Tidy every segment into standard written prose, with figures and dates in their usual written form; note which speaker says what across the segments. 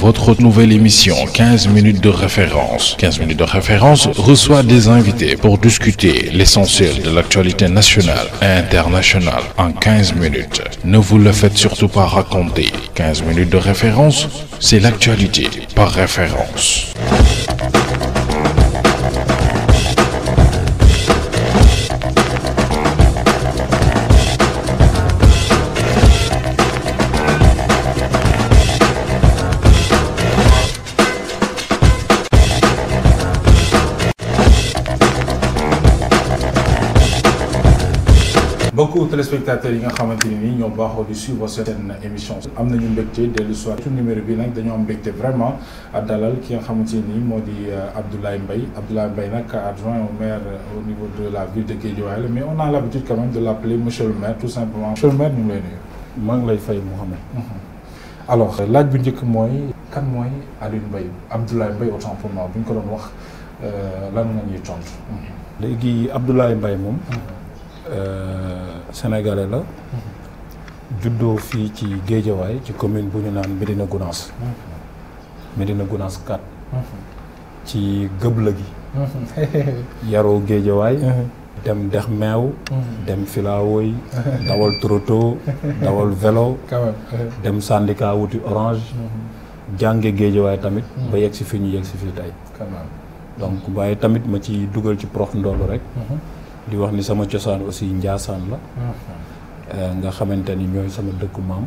Speaker 1: votre nouvelle émission 15 minutes de référence. 15 minutes de référence reçoit des invités pour discuter l'essentiel de l'actualité nationale et internationale en 15 minutes. Ne vous le faites surtout pas raconter. 15 minutes de référence, c'est l'actualité par référence.
Speaker 2: Beaucoup téléspectateurs yi nga xamante ni ñoo baaxoo di suivre seen émission am nañu mbégte dellu soir ci numéro bi nag dañoo am mbégte vraiment dalal ki nga xamante ni moo di Abdoulaye Mbaye nag adjoint au maire au niveau de la ville de Guédiawaye mais on a l'habitude quand même de l'appeler monsieur le maire tout simplement. Monsieur le maire ñu ngi lay nuyu.
Speaker 3: maa ngi lay fay Mouhamed.
Speaker 2: Alors laaj bu njëkk mooy kan mooy Alioune Mbaye Abdoulaye Mbaye autant pour moi bu ñu ko doon wax lan nga ñuy tontu.
Speaker 3: léegi Abdoulaye Mbaye moom. Sénégalais la juddoo fii ci Guédiawaye ci commune bu ñu naan Médina Gounass 4 ci gëbla gi yaroo Guédiawaye dem dex meew dem filawooy dawal troto dawal vélo dem syndicat wuti orange jànge Guédiawaye tamit ba yegg si fii ñu yegg si fii tey donc waaye tamit ma ci dugal ci prox ndoolu rek di wax ni sama cosaan aussi Njaasaan la nga xamante ni ñooy sama dëkku maam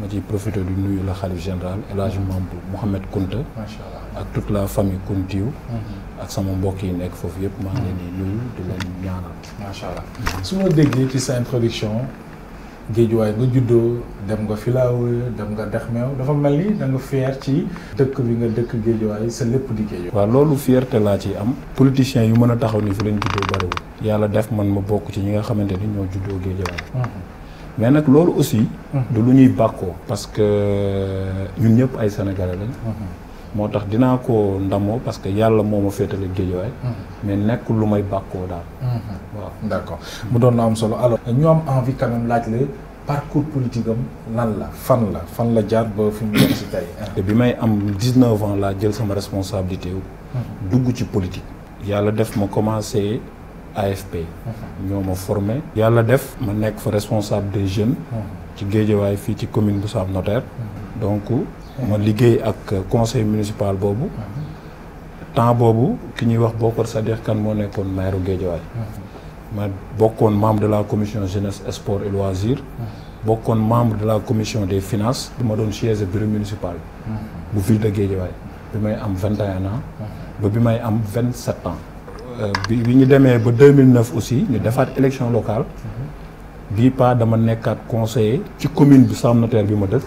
Speaker 3: ma ciy profité du nuyu la xalif général El Hadji Mamadou Mouhamed Kounta ak toute la famille Kountiou ak sama mbokk yi nekk foofu yëpp maa ngi leen di nuyu di leen ñaanal
Speaker 2: macha allah su ma déggee ci sa introduction Guédiawaye nga juddoo dem nga Filawooy dem nga dex meew dafa mel ni da nga fier ci dëkk bi nga dëkk Guédiawaye sa lépp di Guédiawaye.
Speaker 3: waaw loolu fierté laa ci am politiciens yu mën a taxaw ni fi leen juddoo bariwul yàlla def man ma bokk ci ñi nga xamante ni ñoo juddoo Guédiawaye mais nag loolu aussi du lu ñuy bàkkoo parce que ñun ñëpp ay sénégalais lañ moo tax dinaa ko ndamoo parce que yàlla moo ma féetale Guédiawaye mais nekk lu may bàkkoo daal waaw
Speaker 2: d'accord mu doon na am solo alors ñu am envie quand même laaj la parcours politique am lan la fan la jaar ba fi mu nekk si tey
Speaker 3: te bi may am 19 ans laa jël sama responsabilité dugg ci politique yàlla def ma commencé AFP ñoo ma formé yàlla def ma nekk fa responsable des jeunes ci Guédiawaye fii ci commune bu Sam Notaire donc ma liggéey ak conseil municipal boobu temps boobu ki ñuy wax Bokar Sadikh Kane moo nekkoon maire Guédiawaye ma bokkoon membre de la commission jeunesse sport et loisirs bokkoon membre de la commission des finances bi ma doon siège bureau municipal bu ville de Guédiawaye bi may am 21 ans ba bi may am 27 ans bi ñu demee ba 2009 aussi ñu defaat élection locale bii pas dama nekkaat conseiller ci commune bu Sam Notaire bi ma dëkk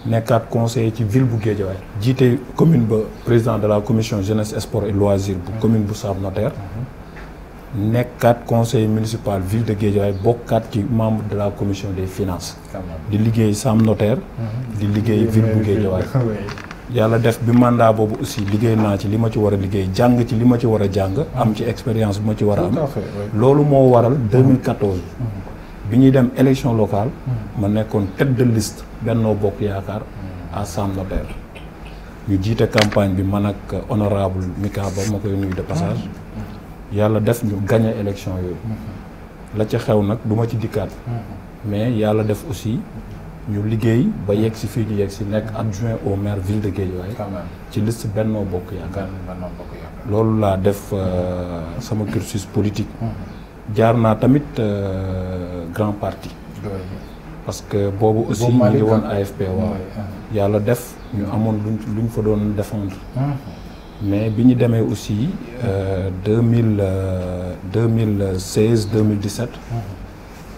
Speaker 3: nekkaat conseiller ci ville bu Guédiawaye jiite commune ba président de la commission jeunesse sport et loisirs bu commune bu Sam Notaire nekkaat conseiller municipal ville de Guédiawaye bokkaat ci membre de la commission des finances di liggéey Sam Notaire di liggéey ville bu Guédiawaye yàlla def bi mandat boobu aussi liggéey naa ci li ma ci war a liggéey jàng ci li ma ci war a jàng am ci expérience bi ma ci war a am loolu moo waral 2014 bi ñuy dem élection locale ma nekkoon tête de liste Benno Bokk Yaakaar à Sam Notaire ñu jiite campagne bi man ak honorable Mika Ba ma koy nuyu de passage yàlla def ñu gagné élection yooyu la ca xew nag du ma ci dikkaat mais yàlla def aussi ñu liggéey ba yegg si fii ñu yegg si nekk adjoint au maire ville de Guédiawaye ci liste Benno Bokk Yaakaar loolu laa def sama cursus politique jaar naa tamit grand parti parce que boobu aussi ñu ngi woon AFP waaw yàlla def ñu amoon luñ fa doon défendre mais bi ñu demee aussi 2016 2017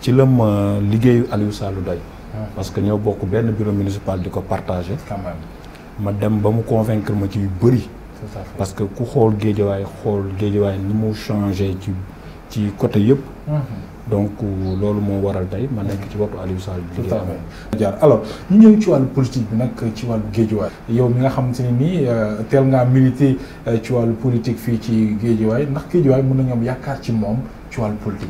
Speaker 3: ci la ma liggéeyu Aliou Sall doy parce que ñoo bokk benn bureau municipal di ko partagé ma dem ba mu convaincre ma ci yu bëri parce que ku xool Guédiawaye ni mu changé ci côté yëpp donc loolu moo waral tey ma nekk ci waxtu Aliou Sall bi
Speaker 2: jaar alors ñu ñëw ci wàllu politique bi nag ci wàllu Guédiawaye yow mi nga xamante ne nii teel ngaa milité ci wàllu politique fii ci Guédiawaye ndax Guédiawaye mën nañu am yaakaar ci moom ci wàllu politique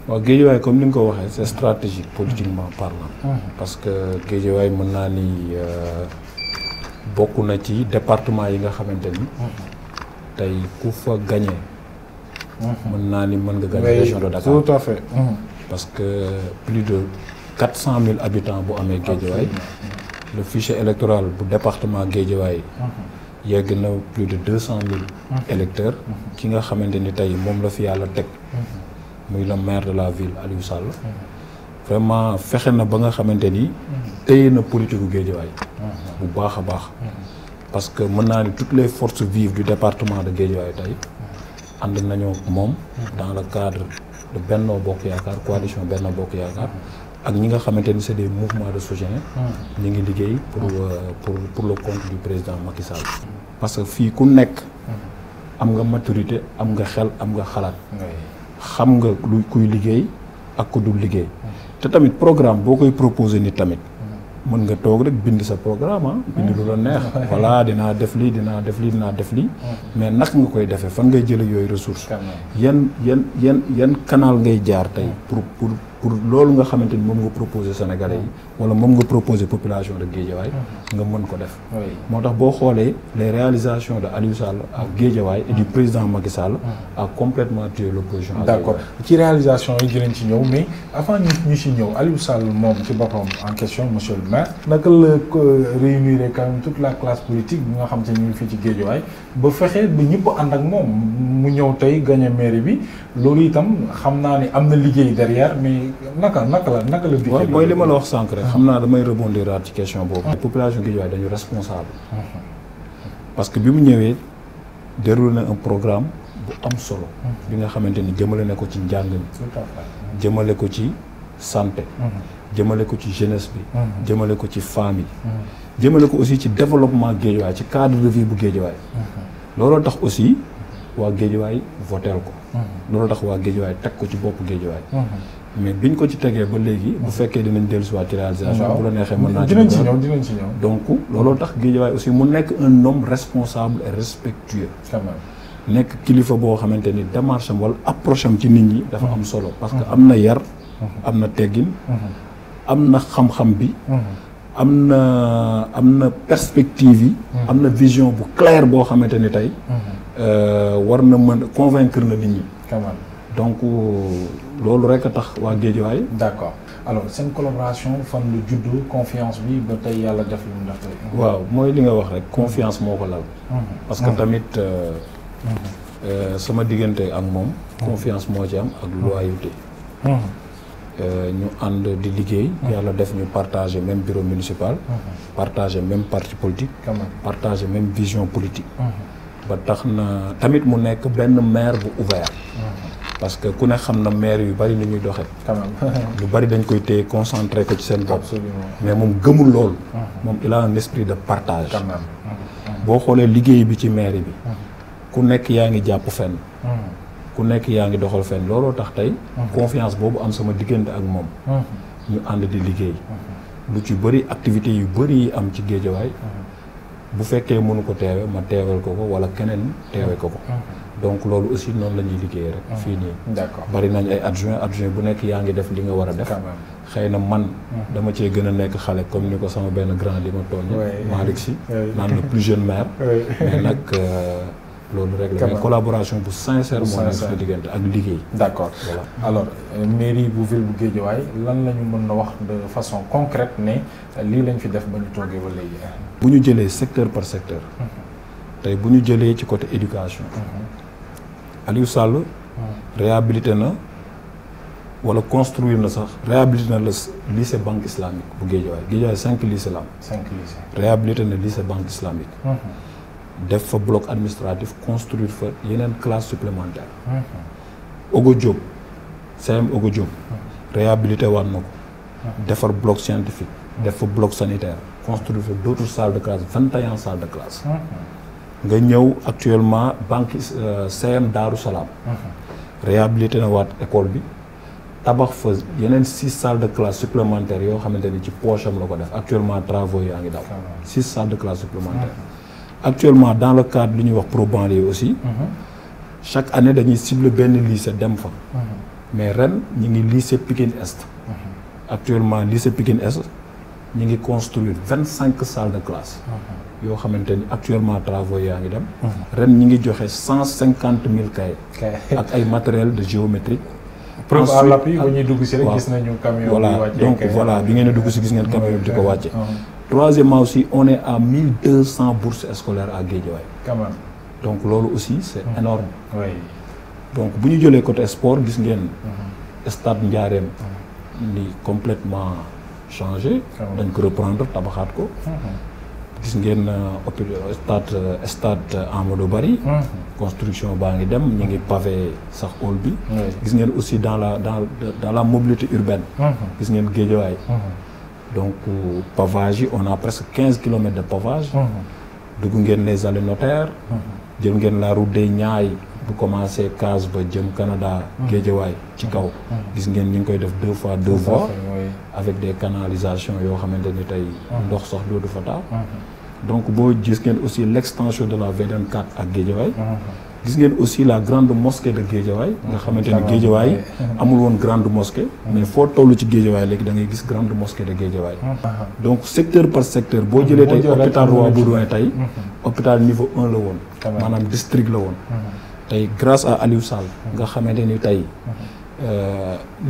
Speaker 3: waaw Guédiawaye comme ni nga ko waxee c'est stratégique politiquement parlant parce que Guédiawaye mën naa ni bokk na ci département yi nga xamante ni tey ku fa gagné mën naa ni mën nga gagné région de Dakar
Speaker 2: tout à fait
Speaker 3: parce que plus de 400 000 habitants bu amee Guédiawaye le fichier électoral bu département Guédiawaye yegg na plus de 200 000 électeurs ki nga xamante ni tey moom la fi yàlla teg muy le maire de la ville Aliou Sall vraiment fexe na ba nga xamante ni téye na politique gu Guédiawaye bu baax a baax parce que mën naa ni toutes les forces vives du département de Guédiawaye tey ànd nañoo moom dans le cadre de Benno Bokk Yaakaar coalition Benno Bokk Yaakaar ak ñi nga xamante ni c'est des mouvements de soutien ñi ngi liggéey pour le compte du président Macky Sall parce que fii ku nekk am nga maturité am nga xel am nga xalaat xam nga lu kuy liggéey ak ku dul liggéey te tamit programme boo koy proposer ni tamit mën nga toog rek bind sa programme bind lu la neex voilà dinaa def lii dinaa def lii dinaa def lii mais naka nga koy defee fan ngay jële yooyu ressources yan canal ngay jaar tey pour loolu nga xamante ni moom nga proposer Sénégalais yi wala moom nga proposer population de Guédiawaye nga mën ko def moo tax boo xoolee les réalisations de Aliou Sall à Guédiawaye et du président Macky Sall a complètement tué l'opposition.
Speaker 2: D'accord ci réalisation yi dinañ ci ñëw mais avant ñu ci ñëw Aliou Sall moom ci boppam en question monsieur le maire naka la réunir quand même toute la classe politique bi nga xam te ñu ngi fii ci Guédiawaye ba fexe ba ñëpp ànd ak moom mu ñëw tey gagné mairie bi loolu itam xam naa ne am na liggéey derrière mais naka la
Speaker 3: waaw mooy li ma la wax sànq rek xam naa damay rebondir ci question boobu population Guédiawaye dañu responsable parce que bi mu ñëwee déroulé na un programme bu am solo bi nga xamante ni jëmale na ko ci njàng mi jëmale ko ci santé jëmale ko ci jeunesse bi jëmale ko ci famille jëmale ko aussi ci développement Guédiawaye ci cadre de vie bu Guédiawaye looloo tax aussi waa Guédiawaye voteel ko looloo tax waa Guédiawaye teg ko ci bopp Guédiawaye mais biñ ko ci tegee ba léegi bu fekkee dinañ dellusiwaat ci réalisation bu la neexee mën naa
Speaker 2: dinañ ci ñëw
Speaker 3: donc looloo tax Guédiawaye aussi mu nekk un homme responsable et respectueux nekk kilifa boo xamante ni démarche am wala approche am ci nit ñi dafa am solo parce que am na yar am na teggin am na xam-xam bi am na perspective yi am na vision bu claire boo xamante ni tey war na mën convaincre na nit ñi donc loolu rek a tax waa Guédiawaye.
Speaker 2: D'accord alors seen collaboration fan lu juddu confiance bi ba tey yàlla def lu mu def tey.
Speaker 3: waaw mooy li nga wax rek confiance moo ko lal. parce que tamit sama diggante ak moom. confiance moo ci am ak loyauté. ñu ànd di liggéey. yàlla def ñu partager même bureau municipal. partager même parti politique. partager même vision politique. ba tax na tamit mu nekk benn maire bu ouvert. parce que ku ne xam na maire yu bari ni ñuy doxee. lu bari dañ koy téye concentré ko ci seen bopp. mais moom gëmul loolu. moom il a un esprit de partage. boo xoolee liggéey bi ci maire bi. ku nekk yaa ngi jàpp fenn. ku nekk yaa ngi doxal fenn looloo tax tey. confiance boobu am sama diggante ak moom. ñu ànd di liggéey. lu ci bari activités yu bari yi am ci Guédiawaye. bu fekkee mënu ko teewe ma teewal ko wala keneen teewe ko. donc loolu aussi noonu la ñuy liggéeyee rek. fii nii
Speaker 2: d'accord bari
Speaker 3: nañ ay adjoint bu nekk yaa ngi def li nga war a def. xëy na man dama cee gën a nekk xale comme ni ko sama benn grand di ma toll. Malick Sy naan le plus jeune maire. mais nag loolu rek la mais collaboration bu sincère moo nekk suñu diggante ak liggéey.
Speaker 2: d'accord voilà alors mairie bu ville bu Guédiawaye lan la ñu mën na wax de façon concrète ne lii lañ fi def ba ñu toogee ba léegi.
Speaker 3: bu ñu jëlee secteur par secteur. tey bu ñu jëlee ci côté éducation. Aliou Sall réhabilité na wala construire na sax réhabilité na le lycée banque islamique bu Guédiawaye 5 lycées la am. 5 lycées réhabilité na lycée banque islamique. def fa bloc administratif construire fa yeneen classe supplémentaire. Ogo Diop CM Ogo Diop réhabilité waat na ko. defar bloc scientifique. def fa bloc sanitaire construire fa d'autres salles de classe 21 salles de classe. nga ñëw actuellement banque CM Darou Salam. réhabilité na waat école bi tabax fa yeneen 6 salles de classe supplémentaires yoo xamante ni ci poche am la ko def actuellement travaux yaa ngi daw. 6 salles de classe supplémentaires. actuellement dans le cadre lu ñuy wax pro banlieue aussi. chaque année dañuy cibler benn lycée dem fa. mais ren ñi ngi lycée Pikine Est. actuellement lycée Pikine Est ñi ngi construire 25 salles de classe. yoo xamante ni actuellement travaux yaa ngi dem. ren ñi ngi joxe 150 000 cahiers. ak ay matériel de géométrie.
Speaker 2: preuve à l'appui bu ñuy dugg si rek gis nañu camion.
Speaker 3: voilà donc voilà bi ngeen di dugg si gis ngeen camion di ko wàcce. troisièmement aussi on est à 1200 bourses scolaires à Guédiawaye.
Speaker 2: quand même.
Speaker 3: donc loolu aussi c'est énorme.
Speaker 2: oui.
Speaker 3: donc bu ñu jëlee côté sport gis ngeen. stade Ndiarème. ni complètement changé. dañ ko reprendre tabaxaat ko. gis ngeen stade Amadou Barry. construction baa ngi dem ñu ngi pavé sax hall bi. gis ngeen aussi dans la mobilité urbaine. gis ngeen Guédiawaye. donc pavage yi on a presque 15 kilomètres de pavage. dugg ngeen les allées notaires. jël ngeen la route des Niayes bu commencé Case ba jëm Canada. Guédiawaye ci kaw. gis ngeen ñu ngi koy def 2 fois 2 voies. avec des canalisations yoo xamante ni tey. ndox sax dootu fa taa. donc boo gis ngeen aussi l'extension de la VDN 4 ak Guédiawaye. gis ngeen aussi la grande mosquée de Guédiawaye. nga xamante ni Guédiawaye amul woon grande mosquée. mais foo toll ci Guédiawaye léegi da ngay gis grande mosquée de Guédiawaye. donc secteur par secteur boo jëlee tey hôpital Roi Baudouin tey. hôpital niveau 1 la woon. maanaam district la woon. tey grâce à Aliou Sall nga xamante ni tey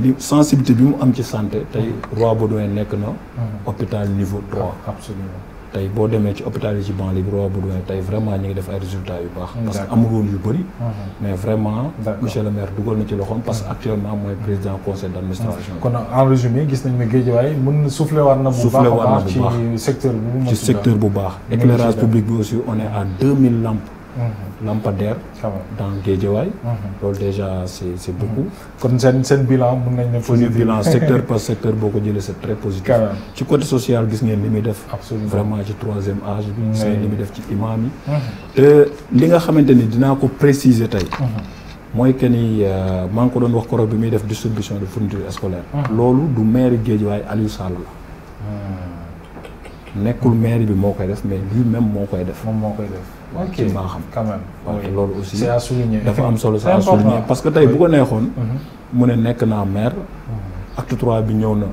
Speaker 3: li sensibilité bi mu am ci santé tey Roi Baudouin nekk na. hôpital niveau 3.
Speaker 2: absolument.
Speaker 3: tey boo demee ci hôpital yi ci banlieue bi Roi Baudouin tey vraiment ñu ngi def ay résultats yu baax. parce que amul woon yu bëri. mais vraiment. monsieur le maire dugal na ci loxoom parce que actuellement mooy président conseil d'administration.
Speaker 2: kon en résumé gis nañu ne Guédiawaye mën na soufflé war na bu baax ci secteur bi.
Speaker 3: ci secteur bu baax. éclairage public bi aussi on est à 2000 lampes. lampadaires dans Guédiawaye. loolu déjà c'est beaucoup.
Speaker 2: kon seen bilan mën nañ ne positif.
Speaker 3: bilan secteur par secteur boo ko jëlee c'est très positif. ci côté social gis ngeen li muy def. vraiment ci 3e âge bi. gis ngeen li muy def ci imam yi. te li nga xamante ni dinaa ko préciser tey. mooy que ni maa ngi ko doon wax koroog bi muy def distribution de fourniture scolaire. loolu du maire Guédiawaye Aliou Sall la. nekkul maire bi moo koy def mais lui-même moo koy def.
Speaker 2: moom moo koy def. ok
Speaker 3: ci mbaaxam
Speaker 2: quand même.
Speaker 3: waaw te loolu aussi
Speaker 2: c'est à souligner.
Speaker 3: dafa am solo c'est à souligner parce que tey bu ko neexoon. mu ne nekk naa maire. acte 3 bi ñëw na.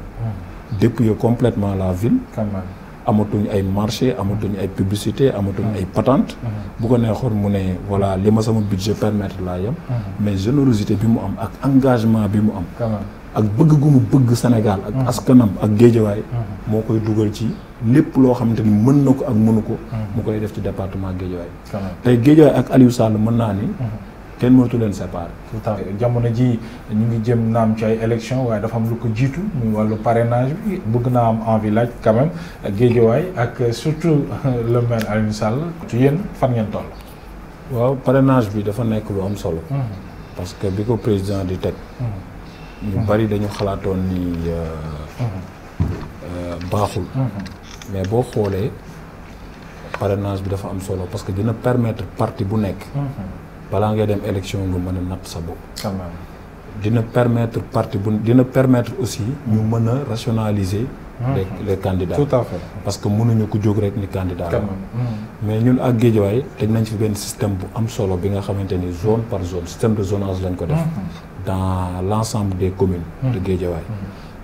Speaker 3: dépouiller complètement la ville.
Speaker 2: quand même.
Speaker 3: amatuñ ay marché amatuñ ay publicité amatuñ ay patente. bu ko neexoon mu ne voilà li ma sama budget permettre laa yem. mais générosité bi mu am ak engagement bi mu am.
Speaker 2: quand même.
Speaker 3: ak bëgg gu mu bëgg Sénégal ak askanam ak Guédiawaye moo koy dugal ci lépp loo xamante ni mën na ko ak mënu ko mu koy def ci département Guédiawaye tey Guédiawaye ak Aliou Sall mën naa ni kenn mënatu leen séparer.
Speaker 2: tout à fait jamono ji ñu ngi jëm naam ci ay élection waaye dafa am lu ko jiitu muy wàllu parrainage bi bëgg naa am envie laaj quand même Guédiawaye ak surtout le maire Aliou Sall ci yéen fan ngeen toll.
Speaker 3: waaw parrainage bi dafa nekk lu am solo. parce que bi ko président di teg. ñu bari dañu xalaatoon ni baaxul. mais boo xoolee parrainage bi dafa am solo parce que dina permettre parti bu nekk. balaa ngay dem élection nga mën a natt sa bopp. dina permettre dina permettre aussi ñu mën a rationaliser. les candidats.
Speaker 2: tout à fait.
Speaker 3: parce que mënuñu ko jóg rek ni candidat la. mais ñun ak Guédiawaye teg nañ fi benn système bu am solo bi nga xamante ni zone par zone système de zonage lañ ko def. dans l'ensemble des communes de Guédiawaye.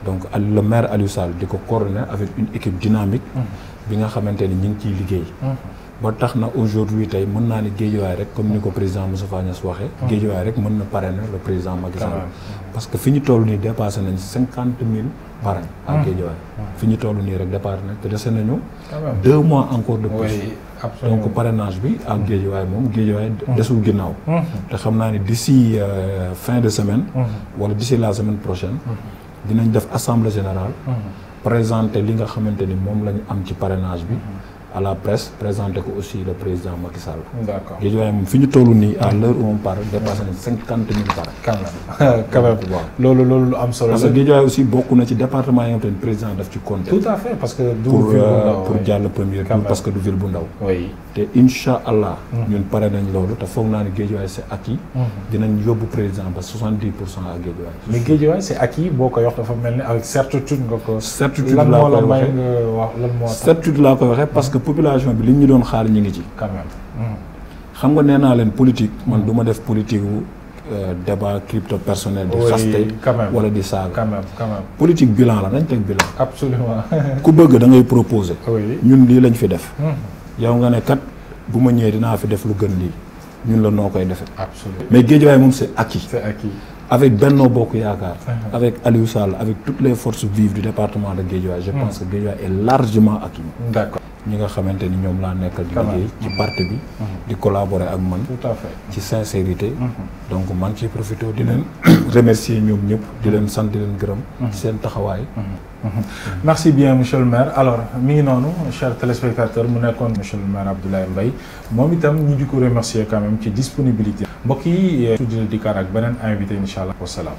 Speaker 3: donc le maire Aliou Sall di ko coordonner avec une équipe dynamique. bi nga xamante ni ñu ngi ciy liggéey. ba tax na aujourd'hui tey mën naa ni Guédiawaye rek comme ni ko président Moustapha Niasse waxee. Guédiawaye rek mën na parrainer le président Macky Sall. parce que fi ñu toll nii dépassé nañ 50 000 parrains à Guédiawaye. fi ñu toll nii rek dépassé nañ te dese nañu. 2 mois encore de plus. donc parrainage bi ak Guédiawaye moom Guédiawaye desul ginnaaw. te xam naa ni d'ici fin de semaine. wala d'ici la semaine prochaine. dinañ def assemblée générale. présenter li nga xamante ni moom la ñu am ci parrainage bi. à la presse présenter ko aussi le président Macky Sall.
Speaker 2: d'accord
Speaker 3: Guédiawaye moom fi ñu toll nii à l'heure où on parle dépassé nañ 50 000 parrains.
Speaker 2: quand même loolu lu am solo la.
Speaker 3: parce que Guédiawaye aussi bokk na ci département yi nga xam ne président daf ci compter.
Speaker 2: tout à fait parce que du ville bu ndaw
Speaker 3: pour jàll premier tour parce que du ville bu ndaw.
Speaker 2: oui
Speaker 3: te incha allah. ñun pare nañ loolu te foog naa ne Guédiawaye c'est acquis. dinañ yóbbu président ba 70% à Guédiawaye.
Speaker 2: mais Guédiawaye c'est acquis boo ko wax dafa mel ni avec certitude nga ko.
Speaker 3: certitude laa koy waxee
Speaker 2: lan moo la may nga wax lan moo tax.
Speaker 3: certitude laa koy waxee parce que population bi li ñu doon xaar ñi ngi ci.
Speaker 2: quand même.
Speaker 3: xam nga nee naa leen politique man du ma def politique wu débat crypto personnel. di xaste wala di saaga.
Speaker 2: quand même.
Speaker 3: politique bilan la nañ teg bilan.
Speaker 2: absolument.
Speaker 3: ku bëgg da ngay proposer.
Speaker 2: oui
Speaker 3: ñun lii lañ fi def. yow nga ne kat bu ma ñëwee dinaa fi def lu gën lii ñun la noo koy defee.
Speaker 2: absolument
Speaker 3: mais Guédiawaye moom c'est acquis.
Speaker 2: c'est acquis.
Speaker 3: avec Benno Bokk Yaakaar. avec Aliou Sall avec toutes les forces vives du département de Guédiawaye. je pense que Guédiawaye est largement acquis.
Speaker 2: d'accord.
Speaker 3: ñi nga xamante ni ñoom laa nekkal di liggéey ci parti bi. di collaborer ak man.
Speaker 2: tout à fait
Speaker 3: ci sincérité. donc man ciy profité di leen remercier ñoom ñëpp di leen sant di leen gërëm. ci seen taxawaay.
Speaker 2: merci bien monsieur le maire alors mi ngi noonu chers téléspectateurs mu nekkoon monsieur le maire Abdoulaye Mbaye moom itam ñu di ko remercier quand même ci disponibilité mbokk yi. tuddi la dikkaat ak beneen invité incha allah wasalaam.